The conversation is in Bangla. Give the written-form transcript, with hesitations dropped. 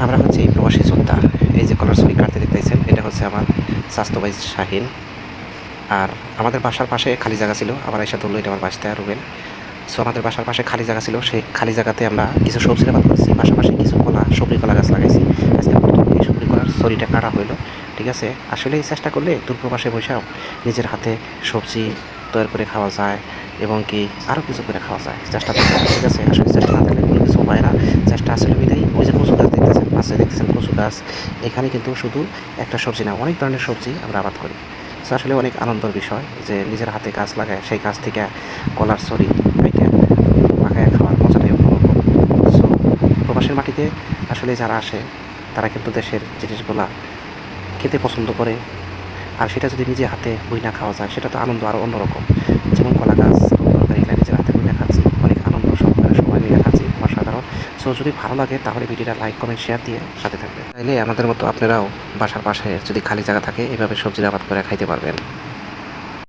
আমরা হচ্ছে এই প্রবাসী যোদ্ধা। এই যে কলার ছড়ি কাটতে দেখতেছেন, এটা হচ্ছে আমার স্বাস্থ্য ভাই শাহিন। আর আমাদের বাসার পাশে খালি জায়গা ছিল, আবার এসে ধরলো এটা আমার বাসটা রুবেল। সো আমাদের বাসার পাশে খালি জায়গা ছিল, সেই খালি জায়গাতে আমরা কিছু সবজির আবাদ করছি, পাশাপাশি কিছু সবজি কলা গাছ লাগাইছি। আজকে প্রথম এই সবজি কলার ছড়িটা কাটা হইলো। ঠিক আছে, আসলে এই চেষ্টা করলে দূরপ্রবাসে বসেও নিজের হাতে সবজি তৈরি করে খাওয়া যায় এবং কি আরও কিছু করে খাওয়া যায়, চেষ্টা করতে হবে। ঠিক আছে, আসলে চেষ্টা না থাকলে কোনো কিছু হয় না। চেষ্টা আসলে বিদায়ী। ওই যে কচু গাছ দেখতেছেন, পাশে দেখতেছেন কচু গাছ। এখানে কিন্তু শুধু একটা সবজি না, অনেক ধরনের সবজি আমরা আবাদ করি। সো আসলে অনেক আনন্দের বিষয় যে নিজের হাতে গাছ লাগায় সেই গাছ থেকে কলার ছড়ি কাইটা পাকায় খাওয়ার মজাটাই অন্যরকম। সো প্রবাসের মাটিতে আসলে যারা আসে তারা কিন্তু দেশের জিনিসগুলা খেতে পছন্দ করে। আর সেটা যদি নিজে হাতে বইনা খাওয়া যায় সেটা তো আনন্দ আরও অন্যরকম। যেমন কলা গাছ তরকারি এগুলো নিজের হাতে বইনা খাচ্ছি, অনেক আনন্দ সহকারে সবাই মিলে খাচ্ছি, অসাধারণ। সো যদি ভালো লাগে তাহলে ভিডিওটা লাইক কমেন্ট শেয়ার দিয়ে সাথে থাকবেন। তাইলে আমাদের মতো আপনারাও বাসার পাশে যদি খালি জায়গা থাকে এভাবে সবজির আবাদ করে খাইতে পারবেন।